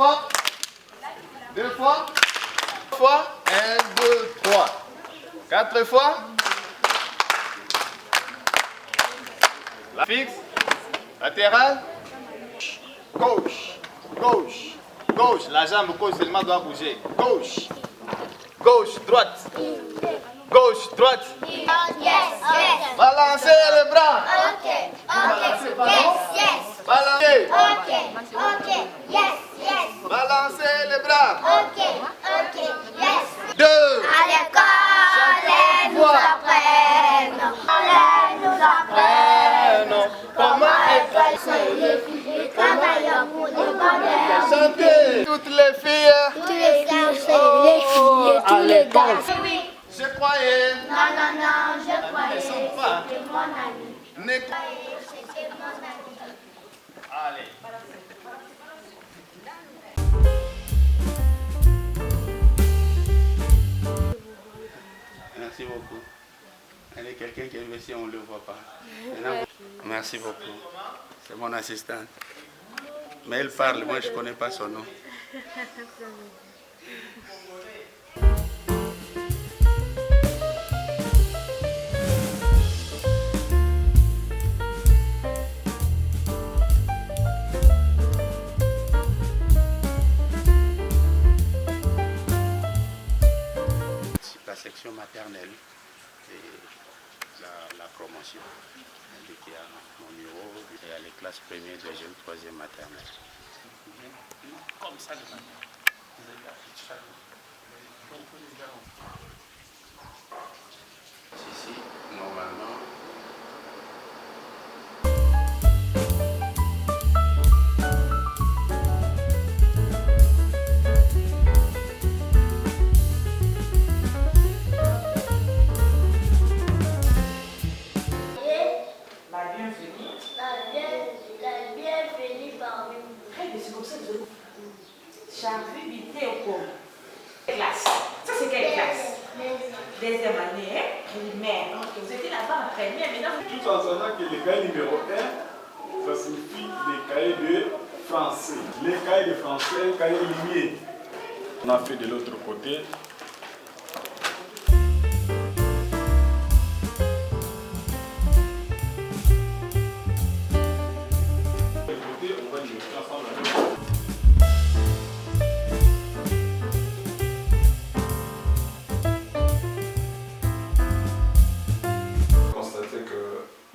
fois. 2 fois. 3 fois. 1, 2, 3. 4 fois. La fixe. Latéral. Gauche. Gauche. Gauche. La jambe gauche seulement doit bouger. Gauche. Gauche, droite. Gauche, droite. Yes, yes. Balancez les bras. Okay. Balancez, Okay. pardon. Yes, yes. Balancez. Okay. Okay. Yes, yes. Balancez les bras. Okay. Okay. Yes. 2. À l'école, elles nous apprennent. Elles nous apprennent comment être les filles travaillant pour le bonheur. Chantez. Toutes les filles. Tous les garçons, les filles et tous les garçons. Oui. Je croyais. Non, non, non, je croyais Ne que sont pas. c'était mon ami. Ne... C'était mon ami. Allez. Merci beaucoup. Elle est quelqu'un qui est ici, on ne le voit pas. Merci beaucoup. C'est mon assistante. Mais elle parle, moi je ne connais pas son nom. La section maternelle et la promotion. Indiqué à mon numéro et à les classes première, deuxième, troisième maternelle. Comme ça le matin. Ici, normalement. Bienvenue parmi nous. C'est comme ça que j'ai invité au cours. Classe. Ça, c'est quelle classe? Deuxième année, primaire. Donc, vous étiez là-bas en première, maintenant. Tout en sachant que le cahier numéro 1, ça signifie les cahiers de français. Les cahiers de français, cahiers lignés. On a fait de l'autre côté.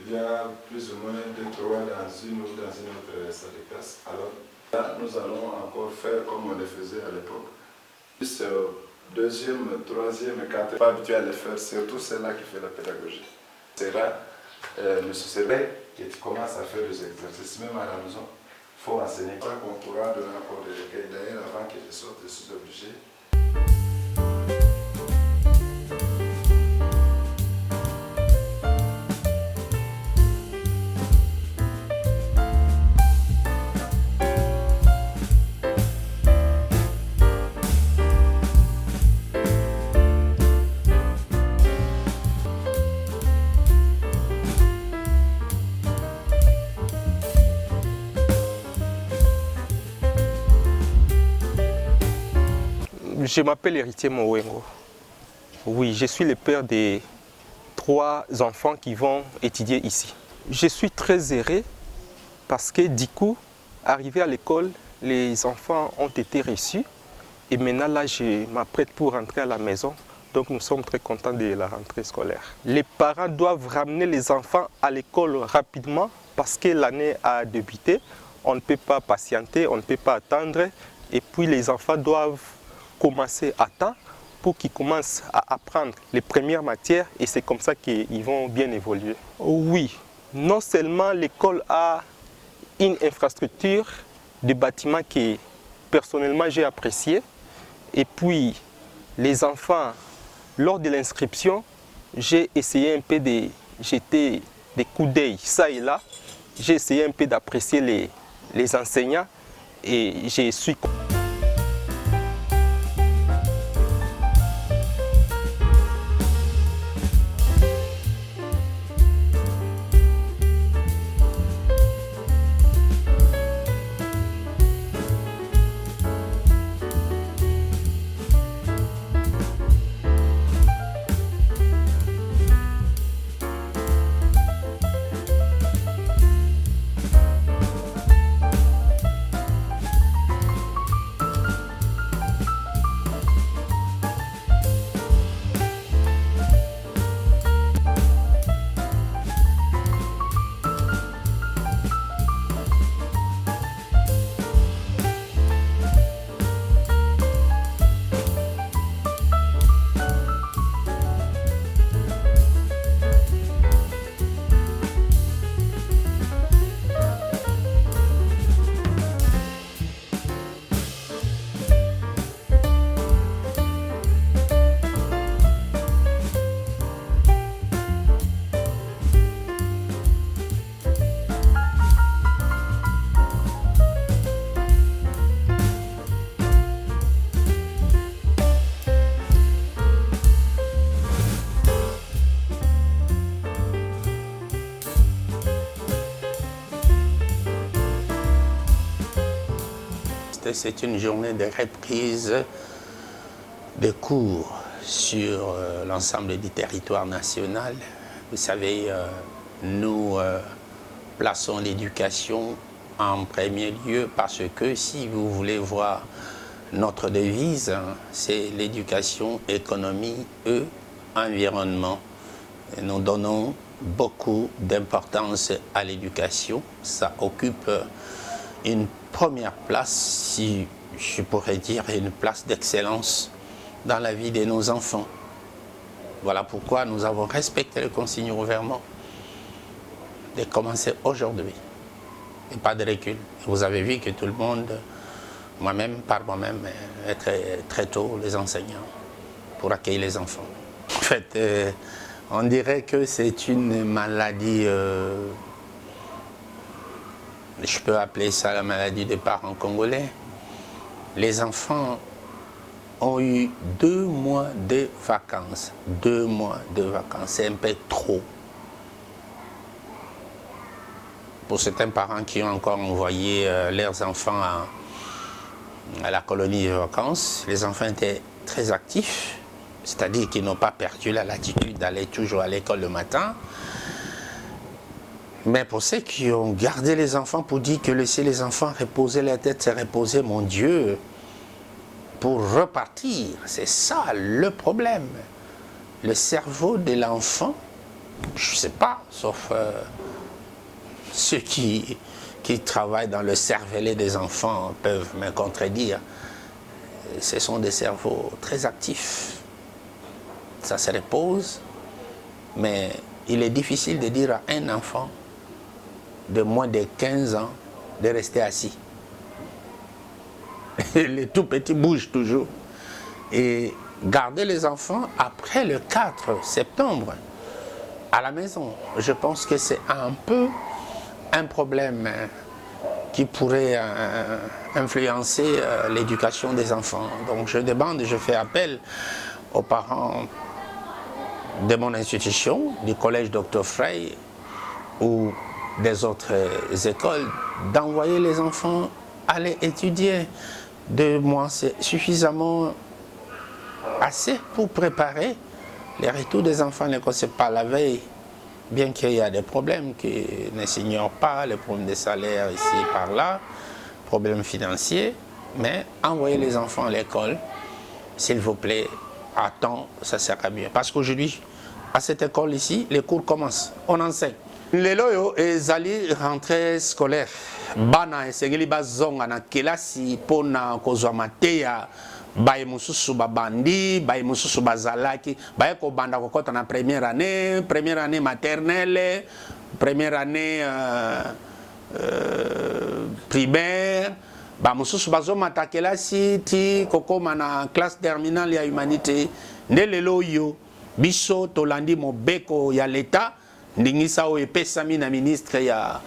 Il y a plus ou moins 2-3 dans une ou dans une autre salle de classe. Alors là, nous allons encore faire comme on le faisait à l'époque. Plus deuxième, troisième, quatrième, pas habitué à le faire, surtout celle-là qui fait la pédagogie. C'est là, M. Sebet, qui commence à faire des exercices, même à la maison, il faut enseigner. Pas qu'on pourra donner encore des recueils. D'ailleurs, avant que je sorte, je suis obligé. Je m'appelle Héritier Mowengo. Oui, je suis le père des 3 enfants qui vont étudier ici. Je suis très heureux parce que du coup, arrivé à l'école, les enfants ont été reçus et maintenant là, je m'apprête pour rentrer à la maison. Donc nous sommes très contents de la rentrée scolaire. Les parents doivent ramener les enfants à l'école rapidement parce que l'année a débuté. On ne peut pas patienter, on ne peut pas attendre. Et puis les enfants doivent commencer à temps pour qu'ils commencent à apprendre les premières matières et c'est comme ça qu'ils vont bien évoluer. Oui, non seulement l'école a une infrastructure de bâtiments que personnellement j'ai apprécié et puis les enfants, lors de l'inscription, j'ai essayé un peu de jeter des coups d'œil ça et là. J'ai essayé un peu d'apprécier les enseignants et je suis fait, c'est une journée de reprise de cours sur l'ensemble du territoire national. Vous savez, nous plaçons l'éducation en premier lieu parce que si vous voulez voir notre devise, c'est l'éducation, économie et environnement. Et nous donnons beaucoup d'importance à l'éducation. Ça occupe une première place, si je pourrais dire, une place d'excellence dans la vie de nos enfants. Voilà pourquoi nous avons respecté le consigne du gouvernement de commencer aujourd'hui et pas de recul. Vous avez vu que tout le monde, moi-même, par moi-même, est très tôt les enseignants pour accueillir les enfants. En fait, on dirait que c'est une maladie, je peux appeler ça la maladie des parents congolais. Les enfants ont eu 2 mois de vacances. 2 mois de vacances, c'est un peu trop. Pour certains parents qui ont encore envoyé leurs enfants à la colonie de vacances, les enfants étaient très actifs, c'est-à-dire qu'ils n'ont pas perdu la latitude d'aller toujours à l'école le matin. Mais pour ceux qui ont gardé les enfants pour dire que laisser les enfants reposer la tête, c'est reposer, mon Dieu, pour repartir, c'est ça le problème. Le cerveau de l'enfant, je ne sais pas, sauf ceux qui travaillent dans le cervelet des enfants peuvent me contredire. Ce sont des cerveaux très actifs. Ça se repose, mais il est difficile de dire à un enfant de moins de 15 ans de rester assis. Les tout petits bougent toujours. Et garder les enfants après le 4 septembre à la maison, je pense que c'est un peu un problème qui pourrait influencer l'éducation des enfants. Donc je demande, je fais appel aux parents de mon institution, du collège Dr Frey ou des autres écoles, d'envoyer les enfants aller étudier. 2 mois, c'est suffisamment assez pour préparer les retours des enfants à l'école. Ce n'est pas la veille, bien qu'il y a des problèmes qui ne s'ignorent pas, les problèmes de salaire ici et par là, problèmes financiers, mais envoyer les enfants à l'école, s'il vous plaît, à temps, ça sera mieux. Parce qu'aujourd'hui, à cette école ici, les cours commencent, on enseigne. Lelo yo ezali rentrée scolaire. Bana esengeli bazonga na kelasi pona kozwa mateya baye mususu babandi, baye mususu bazalaki, baye ko banda kokota na première année maternelle, première année primaire, ba mususu bazomata kelasi ti kokoma na classe terminale ya humanité. Nde lelo yo biso tolandi mobeko ya l'État ndingisa o epesami na ministre ya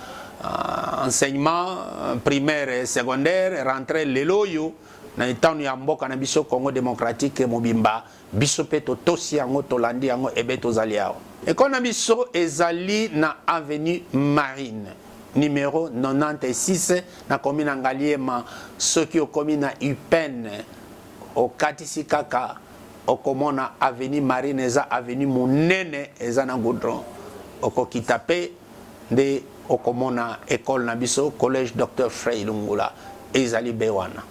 enseignement primaire et secondaire rentrée lelo yo na itanu ya mboka na biso Congo démocratique mobimba biso pe totosi yango tolandi yango ebe tozali awa. Ekole na biso ezali na avenue Marine numéro 96 na commune Ngaliema, soki okomi na UPEN okatisi kaka okomona avenue Marine eza avenue monene eza na goudron. Okokita pe nde okomona école na biso collège Dr Frey Lungula ezali bewana.